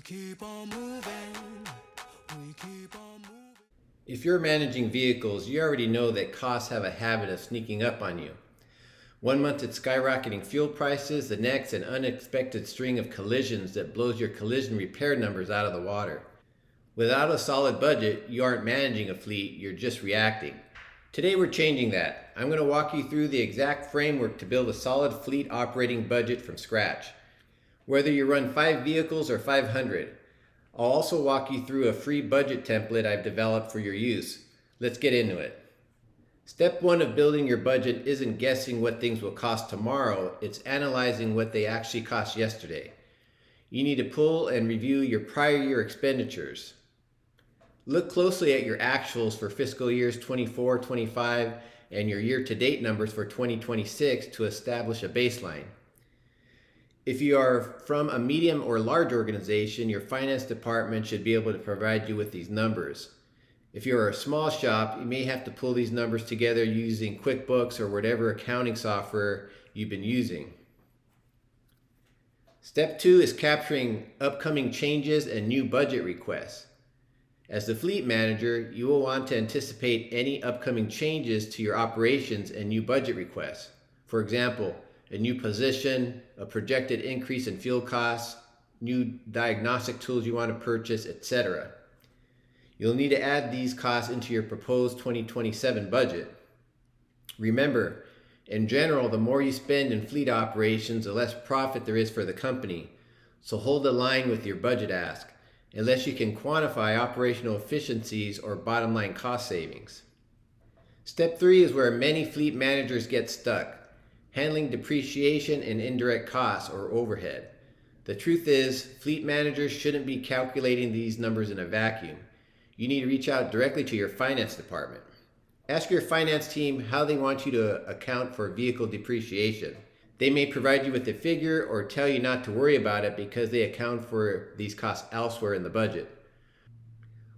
keep on moving. We keep on moving. If you're managing vehicles, you already know that costs have a habit of sneaking up on you. One month it's skyrocketing fuel prices, the next an unexpected string of collisions that blows your collision repair numbers out of the water. Without a solid budget, you aren't managing a fleet, you're just reacting. Today we're changing that. I'm going to walk you through the exact framework to build a solid fleet operating budget from scratch. Whether you run 5 vehicles or 500, I'll also walk you through a free budget template I've developed for your use. Let's get into it. Step 1 of building your budget isn't guessing what things will cost tomorrow, it's analyzing what they actually cost yesterday. You need to pull and review your prior year expenditures. Look closely at your actuals for fiscal years 24, 25, and your year-to-date numbers for 2026 to establish a baseline. If you are from a medium or large organization, your finance department should be able to provide you with these numbers. If you're a small shop, you may have to pull these numbers together using QuickBooks or whatever accounting software you've been using. Step 2 is capturing upcoming changes and new budget requests. As the fleet manager, you will want to anticipate any upcoming changes to your operations and new budget requests. For example, a new position, a projected increase in fuel costs, new diagnostic tools you want to purchase, etc. You'll need to add these costs into your proposed 2027 budget. Remember, in general, the more you spend in fleet operations, the less profit there is for the company. So hold the line with your budget ask, unless you can quantify operational efficiencies or bottom line cost savings. Step 3 is where many fleet managers get stuck. Handling depreciation and indirect costs or overhead. The truth is, fleet managers shouldn't be calculating these numbers in a vacuum. You need to reach out directly to your finance department. Ask your finance team how they want you to account for vehicle depreciation. They may provide you with a figure or tell you not to worry about it because they account for these costs elsewhere in the budget.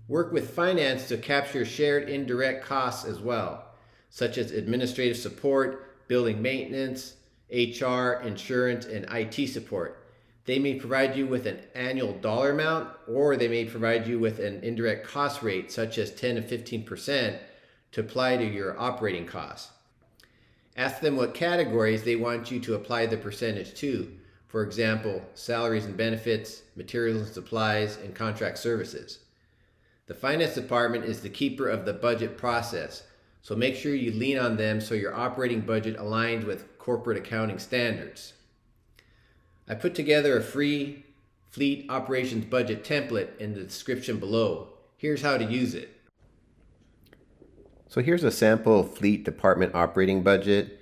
Work with finance to capture shared indirect costs as well, such as administrative support, building maintenance, HR, insurance, and IT support. They may provide you with an annual dollar amount, or they may provide you with an indirect cost rate such as 10 to 15% to apply to your operating costs. Ask them what categories they want you to apply the percentage to. For example, salaries and benefits, materials and supplies, and contract services. The finance department is the keeper of the budget process, so make sure you lean on them so your operating budget aligns with corporate accounting standards. I put together a free fleet operations budget template in the description below. Here's how to use it. So here's a sample fleet department operating budget.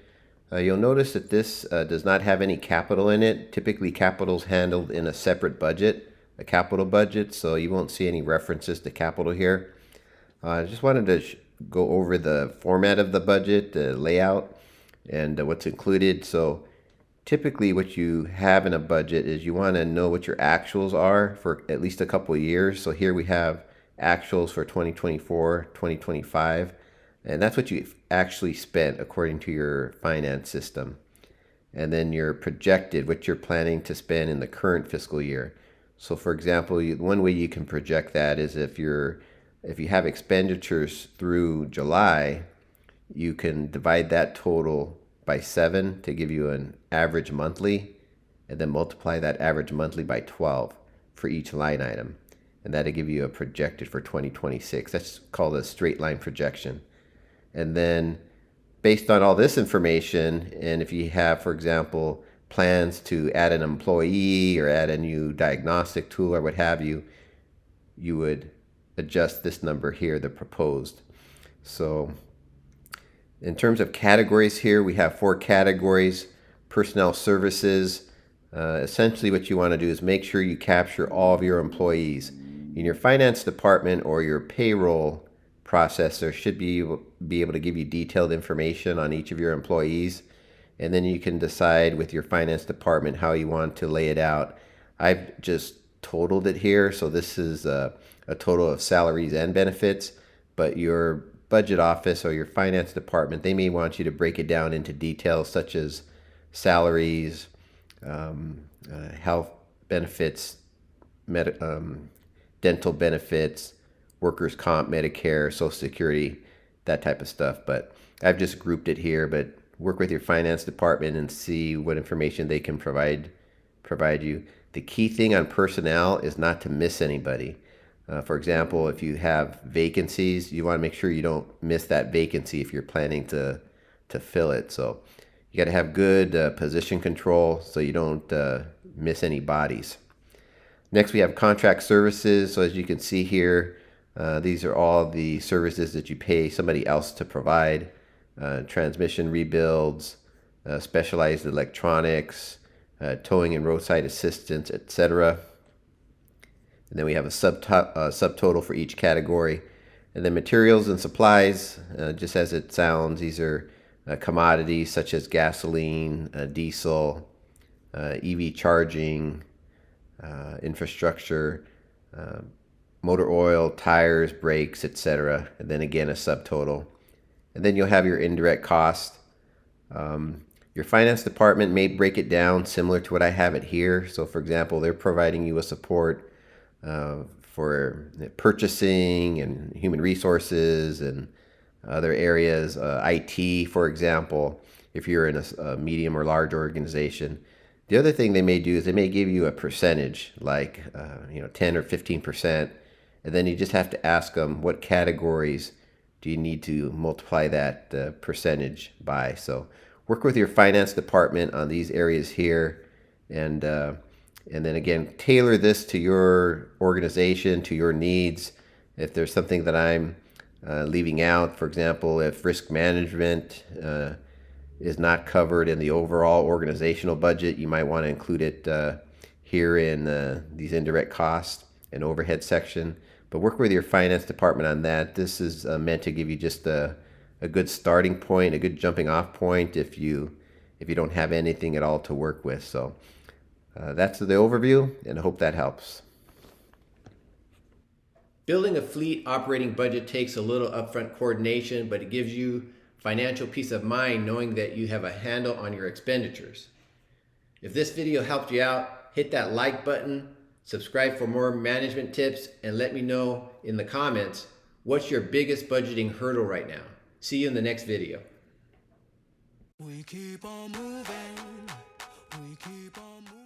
You'll notice that this does not have any capital in it. Typically capital is handled in a separate budget, a capital budget, so you won't see any references to capital here. I just wanted to go over the format of the budget, the layout, and what's included. So typically what you have in a budget is you want to know what your actuals are for at least a couple of years. So here we have actuals for 2024, 2025, and that's what you actually spent according to your finance system. And then your projected, what you're planning to spend in the current fiscal year. So for example, one way you can project that is if you have expenditures through July, you can divide that total by 7 to give you an average monthly, and then multiply that average monthly by 12 for each line item. And that'll give you a projected for 2026. That's called a straight line projection. And then based on all this information, and if you have, for example, plans to add an employee or add a new diagnostic tool or what have you, you would adjust this number here, the proposed. So in terms of categories here, we have 4 categories. Personnel services. Essentially what you want to do is make sure you capture all of your employees. In your finance department or your payroll processor should be able to give you detailed information on each of your employees. And then you can decide with your finance department how you want to lay it out. I've just totaled it here. So this is a total of salaries and benefits, but your budget office or your finance department, they may want you to break it down into details such as salaries, health benefits, dental benefits, workers' comp, Medicare, Social Security, that type of stuff. But I've just grouped it here. But work with your finance department and see what information they can provide you. The key thing on personnel is not to miss anybody. For example, if you have vacancies, you want to make sure you don't miss that vacancy if you're planning to fill it. So you got to have good position control so you don't miss any bodies. Next, we have contract services. So as you can see here, these are all the services that you pay somebody else to provide. Transmission rebuilds, specialized electronics, towing and roadside assistance, etc. And then we have a subtotal for each category. And then materials and supplies, just as it sounds, these are commodities such as gasoline, diesel, EV charging, infrastructure, motor oil, tires, brakes, etc. And then again, a subtotal. And then you'll have your indirect cost. Your finance department may break it down similar to what I have it here. So for example, they're providing you a support for purchasing and human resources and other areas, IT, for example, if you're in a medium or large organization. The other thing they may do is they may give you a percentage, like 10 or 15%, and then you just have to ask them what categories do you need to multiply that percentage by. So work with your finance department on these areas here, and then again, tailor this to your organization, to your needs. If there's something that I'm leaving out, for example, if risk management is not covered in the overall organizational budget, you might want to include it here in these indirect costs and overhead section. But work with your finance department on that. This is meant to give you just a good starting point, a good jumping off point if you don't have anything at all to work with. So that's the overview, and I hope that helps. Building a fleet operating budget takes a little upfront coordination, but it gives you financial peace of mind knowing that you have a handle on your expenditures. If this video helped you out, hit that like button, subscribe for more management tips, and let me know in the comments what's your biggest budgeting hurdle right now. See you in the next video. We keep on moving. We keep on moving.